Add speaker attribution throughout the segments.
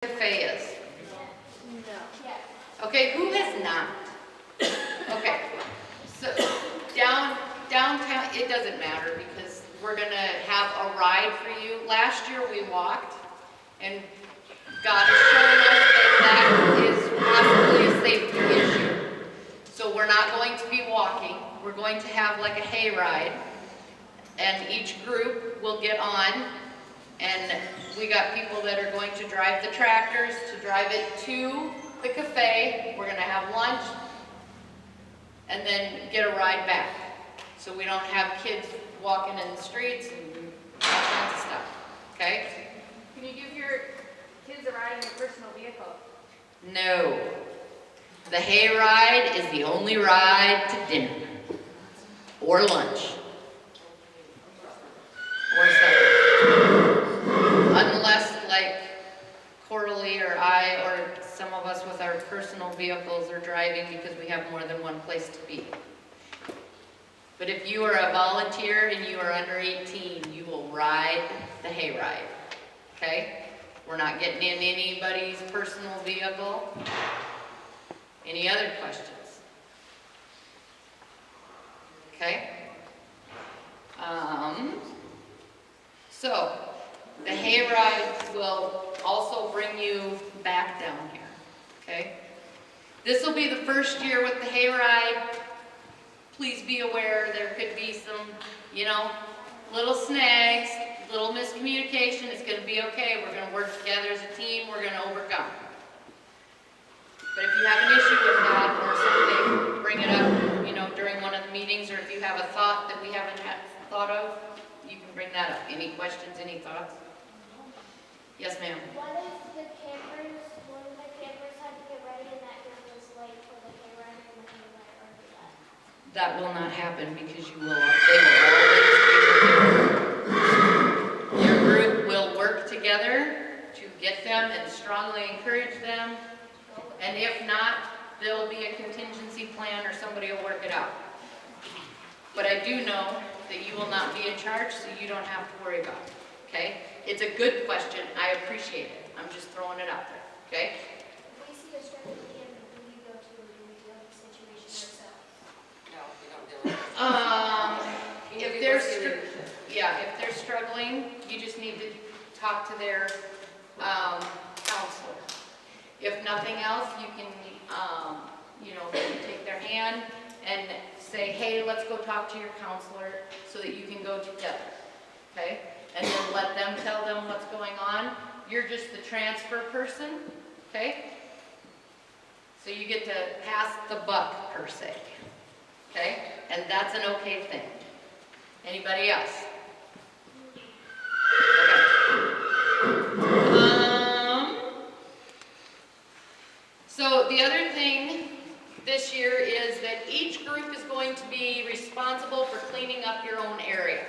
Speaker 1: cafe is?
Speaker 2: No.
Speaker 1: Okay, who has not? Okay, so downtown, it doesn't matter because we're gonna have a ride for you. Last year we walked and God has shown us that is possibly a safety issue. So we're not going to be walking. We're going to have like a hay ride, and each group will get on, and we got people that are going to drive the tractors to drive it to the cafe. We're gonna have lunch and then get a ride back. So we don't have kids walking in the streets and all kinds of stuff, okay?
Speaker 2: Can you give your kids a ride in your personal vehicle?
Speaker 1: No. The hay ride is the only ride to dinner or lunch or supper. Unless like Coralie or I or some of us with our personal vehicles are driving because we have more than one place to be. But if you are a volunteer and you are under 18, you will ride the hay ride, okay? We're not getting in anybody's personal vehicle. Any other questions? Okay. So the hay ride will also bring you back down here, okay? This will be the first year with the hay ride. Please be aware there could be some, little snags, little miscommunication. It's going to be okay. We're going to work together as a team. We're going to overcome. But if you have an issue with that or something, bring it up, during one of the meetings, or if you have a thought that we haven't thought of, you can bring that up. Any questions, any thoughts? Yes, ma'am.
Speaker 3: What if one of the campers had to get ready and that group was late for the hay ride and the hay ride already left?
Speaker 1: That will not happen because they will always be together. Your group will work together to get them and strongly encourage them. And if not, there will be a contingency plan or somebody will work it out. But I do know that you will not be in charge, so you don't have to worry about it, okay? It's a good question. I appreciate it. I'm just throwing it out there, okay?
Speaker 3: If we see a struggling camper, who do you go to? Do we deal with the situation ourselves?
Speaker 4: No, we don't deal with it.
Speaker 1: If they're struggling, you just need to talk to their counselor. If nothing else, you can, maybe take their hand and say, hey, let's go talk to your counselor so that you can go together, okay? And then let them tell them what's going on. You're just the transfer person, okay? So you get to pass the buck, per se, okay? And that's an okay thing. Anybody else? Okay. So the other thing this year is that each group is going to be responsible for cleaning up your own area.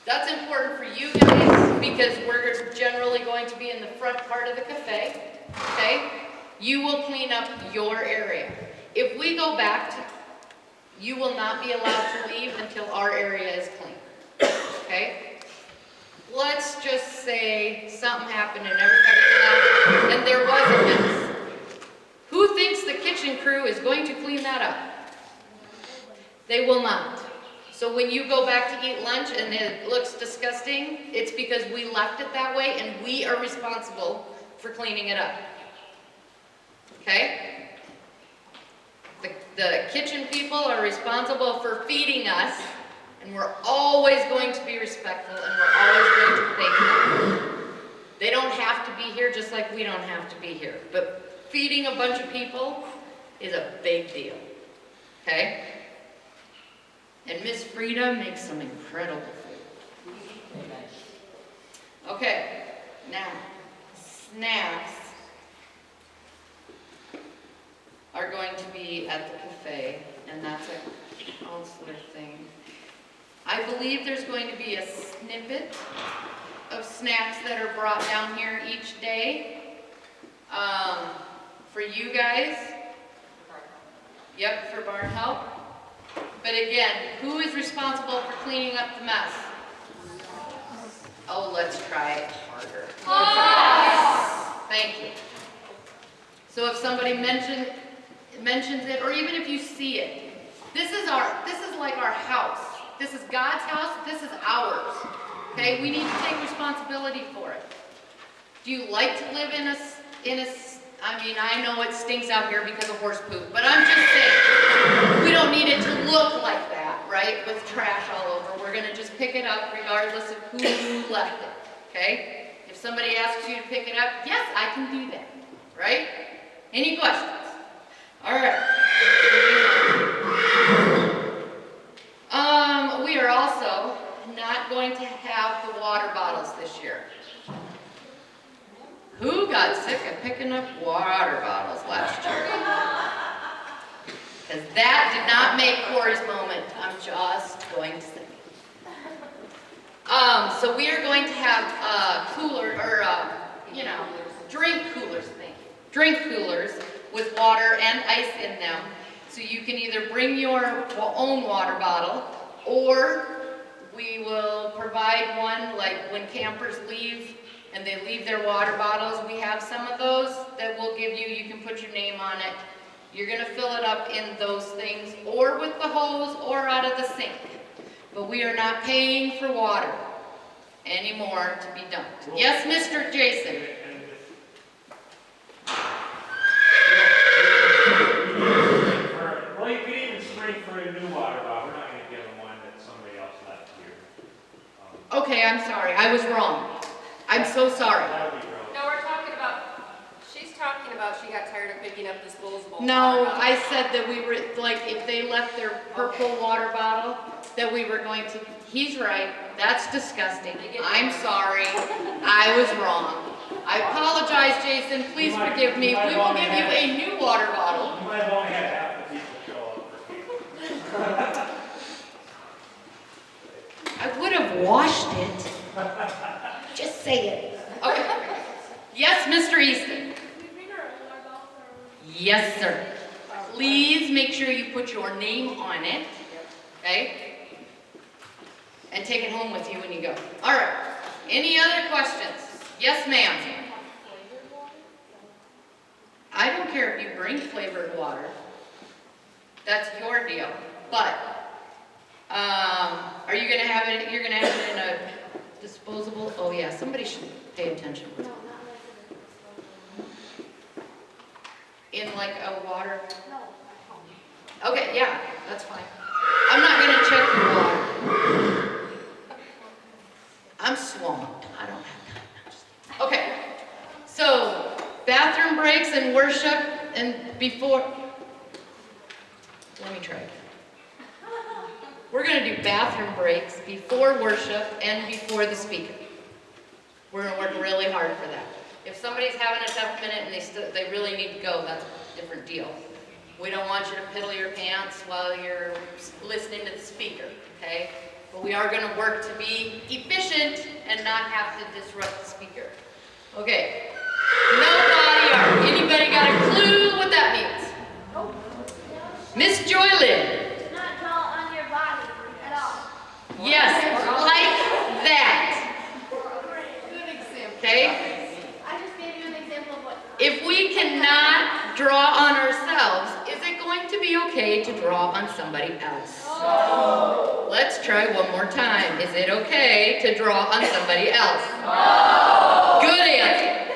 Speaker 1: That's important for you guys because we're generally going to be in the front part of the cafe, okay? You will clean up your area. If we go back, you will not be allowed to leave until our area is clean, okay? Let's just say something happened and everybody left and there was a mess. Who thinks the kitchen crew is going to clean that up? They will not. So when you go back to eat lunch and it looks disgusting, it's because we left it that way and we are responsible for cleaning it up. Okay? The kitchen people are responsible for feeding us, and we're always going to be respectful and we're always going to thank them. They don't have to be here just like we don't have to be here. But feeding a bunch of people is a big deal. Okay? And Miss Frida makes some incredible food. Okay, now, snacks are going to be at the cafe, and that's a counselor thing. I believe there's going to be a snippet of snacks that are brought down here each day for you guys. Yep, for barn help. But again, who is responsible for cleaning up the mess? Oh, let's try it harder. So if somebody mentions it, or even if you see it, this is like our house. This is God's house, this is ours. Okay, we need to take responsibility for it. Do you like to live in a, I mean, I know it stinks out here because of horse poop, but I'm just saying, we don't need it to look like that, right? With trash all over. We're gonna just pick it up regardless of who left it, okay? If somebody asks you to pick it up, yes, I can do that, right? Any questions? All right. We are also not going to have the water bottles this year. Who got sick of picking up water bottles last year? Because that did not make Corey's moment, I'm just going to say. So we are going to have drink coolers, drink coolers with water and ice in them. So you can either bring your own water bottle, or we will provide one, like when campers leave and they leave their water bottles, we have some of those that we'll give you. You can put your name on it. You're gonna fill it up in those things, or with the hose, or out of the sink. But we are not paying for water anymore to be dumped. Yes, Mr. Jason?
Speaker 5: Well, you could even spring for a new water bottle. We're not going to give them one that somebody else left here.
Speaker 1: Okay, I'm sorry. I was wrong. I'm so sorry.
Speaker 5: That would be gross.
Speaker 4: No, we're talking about, she's talking about she got tired of picking up disposable.
Speaker 1: No,
Speaker 4: water
Speaker 1: I
Speaker 4: bottles.
Speaker 1: said that we were, like, if they left their purple water bottle, that we were going to, he's right, that's disgusting. I'm sorry, I was wrong. I apologize, Jason, please forgive me. We will give you a new water bottle.
Speaker 5: You might have only had half the people show up for me.
Speaker 1: I would have washed it. Just say it. Okay. Yes, Mr. Easton?
Speaker 3: Can we bring our own water bottle or?
Speaker 1: Yes, sir. Please make sure you put your name on it, okay? And take it home with you when you go. All right. Any other questions? Yes, ma'am. I don't care if you bring flavored water. That's your deal. But, are you gonna have it, you're gonna have it in a disposable? Oh yeah, somebody should pay attention.
Speaker 3: No, not like a disposable.
Speaker 1: In like a water?
Speaker 3: No, at home.
Speaker 1: Okay, yeah, that's fine. I'm not gonna check your water. I'm swamped. I don't have time. Okay, so bathroom breaks and worship and before. Let me try again. We're gonna do bathroom breaks before worship and before the speaker. We're gonna work really hard for that. If somebody's having a tough minute and they really need to go, that's a different deal. We don't want you to piddle your pants while you're listening to the speaker, okay? But we are gonna work to be efficient and not have to disrupt the speaker. Okay, no body art. Anybody got a clue what that means? Miss Joylyn.
Speaker 3: Do not draw on your body at all.
Speaker 1: Yes, like that,
Speaker 2: Good example.
Speaker 1: okay?
Speaker 3: I just gave you an example of what.
Speaker 1: If we cannot draw on ourselves, is it going to be okay to draw on somebody else?
Speaker 3: Oh.
Speaker 1: Let's try one more time. Is it okay to draw on somebody else? No. Good answer.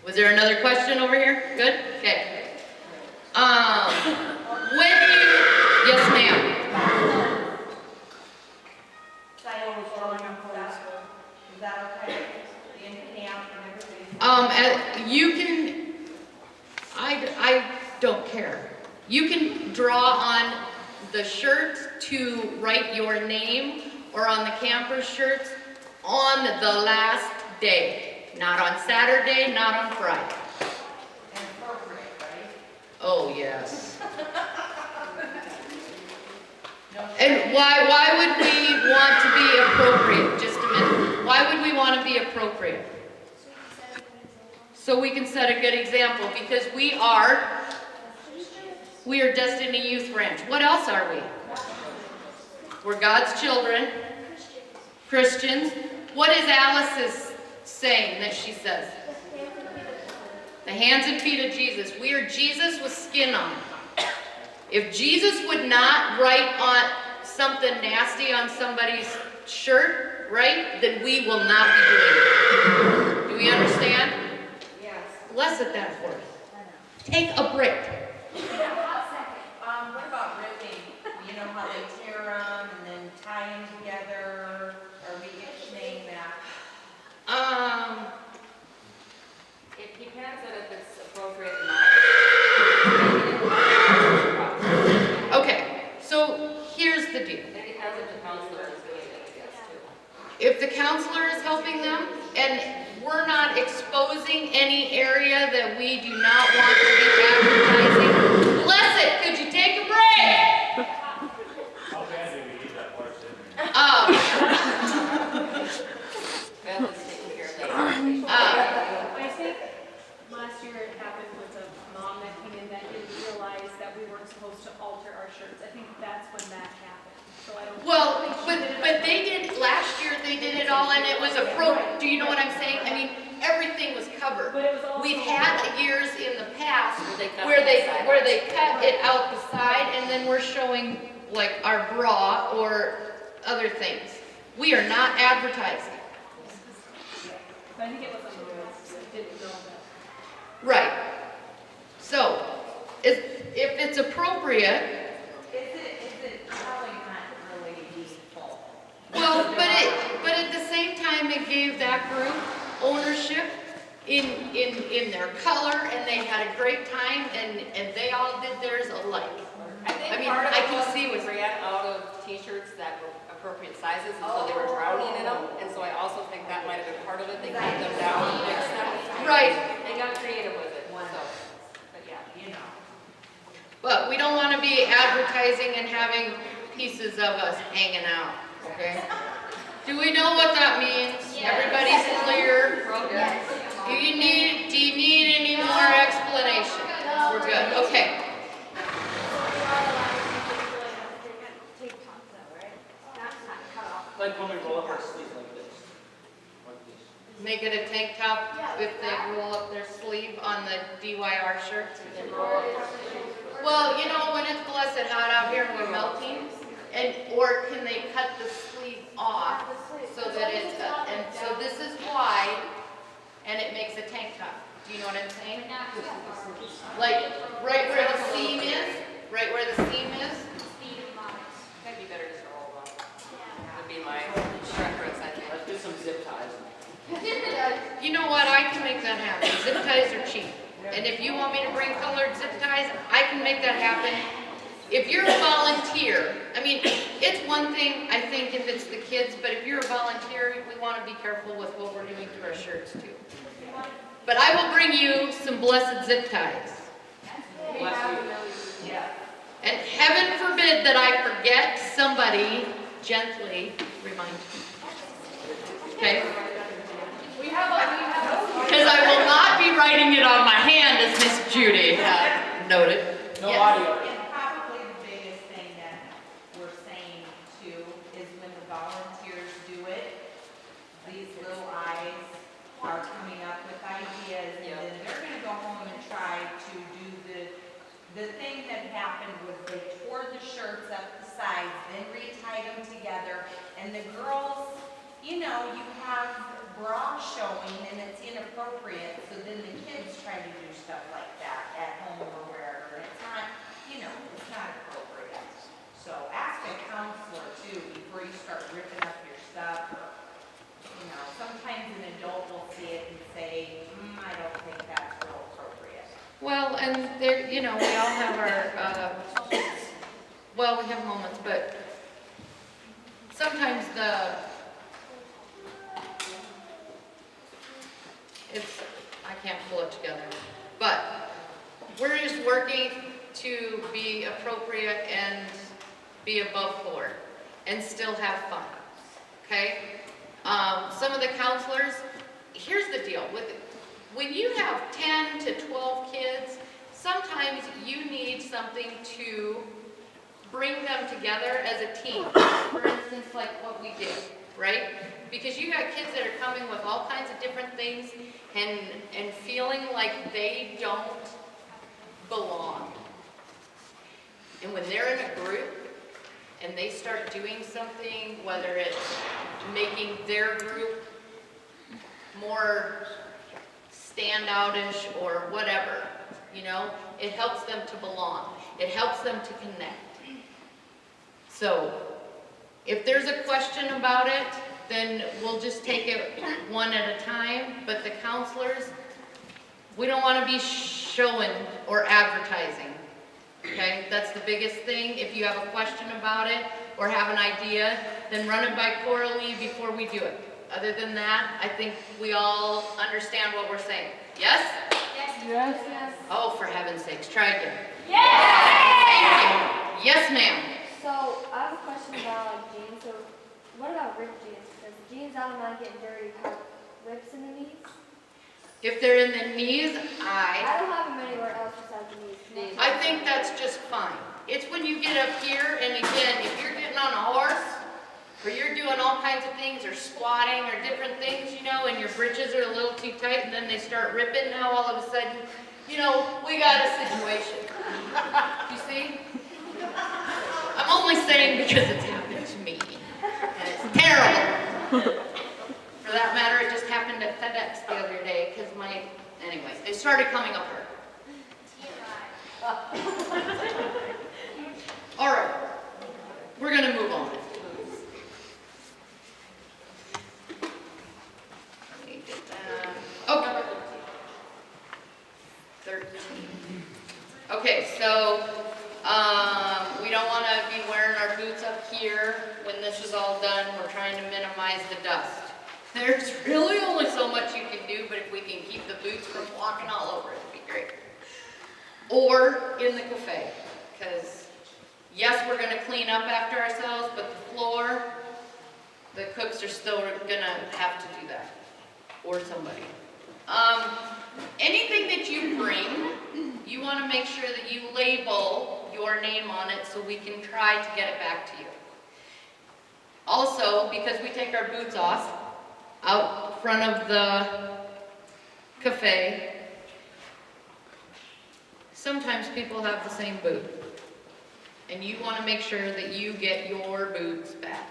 Speaker 1: Was there another question over here? Good? Okay. Yes, ma'am.
Speaker 6: Say always growing up for that school. Is that okay? In camp and everything?
Speaker 1: You can, I don't care. You can draw on the shirts to write your name, or on the camper shirts on the last day. Not on Saturday, not on Friday.
Speaker 6: And appropriate, right?
Speaker 1: Oh, yes. And why would we want to be appropriate? Just a minute. Why would we want to be appropriate? So we can set a good example, because we are Destiny Youth Ranch. What else are we? We're God's children, Christians. What is Alice's saying that she says? The hands and feet of Jesus. We are Jesus with skin on. If Jesus would not write on something nasty on somebody's shirt, right, then we will not be doing it. Do we understand?
Speaker 6: Yes.
Speaker 1: Less at that horse. Take a break.
Speaker 6: What about ribbing? You know how they tear them and then tie them together? Are we saying that?
Speaker 4: It depends on if it's appropriate or not.
Speaker 1: Okay, so here's the deal.
Speaker 4: It depends if the counselor is doing it, I guess, too.
Speaker 1: If the counselor is helping them, and we're not exposing any area that we do not want to be advertising, bless it, could you take a break?
Speaker 5: How bad do we need that horse in there?
Speaker 4: Beth is taking care of that.
Speaker 2: I think last year it happened with a mom that came in that didn't realize that we weren't supposed to alter our shirts. I think that's when that happened. So I don't.
Speaker 1: Well,
Speaker 2: think she
Speaker 1: but,
Speaker 2: did it
Speaker 1: but they did, last year they did it all and it was do you know what I'm saying? I mean, everything was covered.
Speaker 2: But it was also.
Speaker 1: We've had years in the past
Speaker 4: Where they cut
Speaker 1: where
Speaker 4: the
Speaker 1: they
Speaker 4: side.
Speaker 1: cut it out the side and then we're showing like our bra or other things. We are not advertising.
Speaker 2: I think it was a girl that didn't know that.
Speaker 1: Right. So, if it's appropriate,
Speaker 6: Is it probably not really useful?
Speaker 1: well, but at the same time, it gave that group ownership in their color, and they had a great time, and they all did theirs alike.
Speaker 4: I think
Speaker 1: I mean,
Speaker 4: part of
Speaker 1: I
Speaker 4: it
Speaker 1: can
Speaker 4: was
Speaker 1: see
Speaker 4: we
Speaker 1: what-
Speaker 4: ran out of t-shirts that were appropriate sizes, and so they were drowning in them, and so I also think that might have been part of it, they cut them down, mixed them.
Speaker 1: Right.
Speaker 4: They got creative with it, so, but yeah.
Speaker 6: You know.
Speaker 1: But we don't want to be advertising and having pieces of us hanging out, okay? Do we know what that means? Everybody's clear? Do you need any more explanation? We're good, okay.
Speaker 7: Like when we roll up our sleeves like this. Like this.
Speaker 1: Make it a tank top if they roll up their sleeve on the DYR shirts. Well, you know, when it's blessed hot out here and we're melting, or can they cut the sleeve off so that it's, and so this is wide and it makes a tank top. Do you know what I'm saying? Like, right where the seam is,
Speaker 4: Might be better just to roll them up. Would be my preference, I think.
Speaker 7: Let's do some zip ties.
Speaker 1: You know what, I can make that happen. Zip ties are cheap. And if you want me to bring colored zip ties, I can make that happen. If you're a volunteer, I mean, it's one thing, I think, if it's the kids, but if you're a volunteer, we want to be careful with what we're doing to our shirts too. But I will bring you some blessed zip ties.
Speaker 7: Bless you.
Speaker 1: And heaven forbid that I forget, somebody gently remind me. Okay? Because I will not be writing it on my hand, as Miss Judy noted.
Speaker 7: No
Speaker 1: Yes.
Speaker 7: audio.
Speaker 6: And probably the biggest thing that we're saying too is when the volunteers do it, these little eyes are coming up with ideas, and then they're gonna go home and try to do the thing that happened was they tore the shirts up the sides, then retied them together, and the girls, you know, you have bra showing and it's inappropriate, so then the kids try to do stuff like that at home or wherever. It's not, you know, it's not appropriate. So ask a counselor too before you start ripping up your stuff. Or, you know, sometimes an adult will see it and say, I don't think that's real appropriate.
Speaker 1: Well, and there, you know, we all have our, well, we have moments, but sometimes I can't pull it together. But we're just working to be appropriate and be above board and still have fun, okay? Some of the counselors, here's the deal, when you have 10 to 12 kids, sometimes you need something to bring them together as a team. For instance, like what we did, right? Because you got kids that are coming with all kinds of different things and feeling like they don't belong. And when they're in a group and they start doing something, whether it's making their group more standoutish or whatever, you know, it helps them to belong. It helps them to connect. So, if there's a question about it, then we'll just take it one at a time. But the counselors, we don't want to be showing or advertising. Okay, that's the biggest thing. If you have a question about it or have an idea, then run it by Coralie before we do it. Other than that, I think we all understand what we're saying. Yes?
Speaker 2: Yes.
Speaker 1: Oh, for heaven's sakes, try again.
Speaker 3: Yes!
Speaker 1: Yes, ma'am.
Speaker 8: So, I have a question about like jeans. So, what about ripped jeans? Because jeans, I don't mind getting dirty, have rips in the knees.
Speaker 1: If they're in the knees,
Speaker 8: I don't have them anywhere else besides the knees.
Speaker 1: I think that's just fine. It's when you get up here, and again, if you're getting on a horse, or you're doing all kinds of things, or squatting, or different things, you know, and your britches are a little too tight, and then they start ripping, now all of a sudden, you know, we got a situation. You see? I'm only saying because it's happened to me, and it's terrible. For that matter, it just happened at FedEx the other day, because anyway, they started coming up here. All right, we're gonna move on. Let me get that. Okay. 13. Okay, so we don't want to be wearing our boots up here when this is all done. We're trying to minimize the dust. There's really only so much you can do, but if we can keep the boots from walking all over, it'd be great. Or in the cafe, because yes, we're going to clean up after ourselves, but the floor, the cooks are still going to have to do that, or somebody. Anything that you bring, you want to make sure that you label your name on it so we can try to get it back to you. Also, because we take our boots off out front of the cafe, sometimes people have the same boot. And you want to make sure that you get your boots back.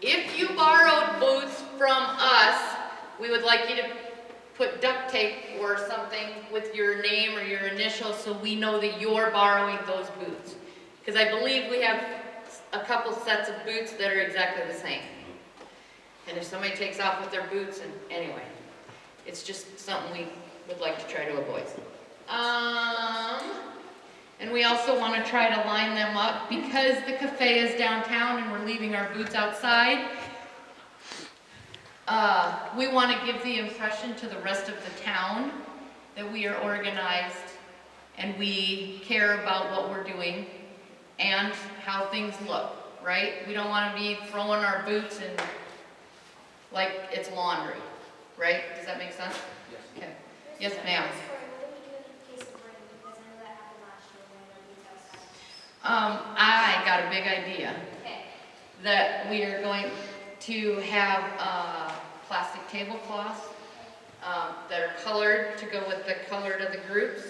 Speaker 1: If you borrowed boots from us, we would like you to put duct tape or something with your name or your initials so we know that you're borrowing those boots. Because I believe we have a couple sets of boots that are exactly the same. And if somebody takes off with their boots, and anyway, it's just something we would like to try to avoid. And we also want to try to line them up because the cafe is downtown and we're leaving our boots outside. We want to give the impression to the rest of the town that we are organized and we care about what we're doing and how things look, right? We don't want to be throwing our boots in like it's laundry, right? Does that make sense?
Speaker 7: Yes.
Speaker 1: Okay. Yes, ma'am.
Speaker 3: What do we do in case of rain? Because I know that happened last year when our boots outside.
Speaker 1: I got a big idea
Speaker 3: Okay.
Speaker 1: that we are going to have plastic tablecloths that are colored to go with the color of the groups,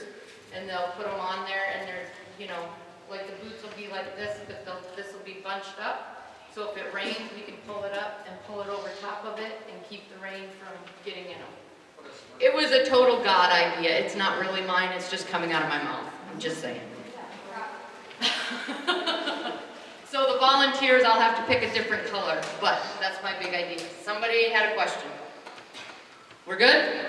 Speaker 1: and they'll put them on there, and they're, you know, like the boots will be like this, but this will be bunched up. So if it rains, we can pull it up and pull it over top of it and keep the rain from getting in them. It was a total God idea. It's not really mine. It's just coming out of my mouth. I'm just saying. So the volunteers, I'll have to pick a different color, but that's my big idea. Somebody had a question. We're good?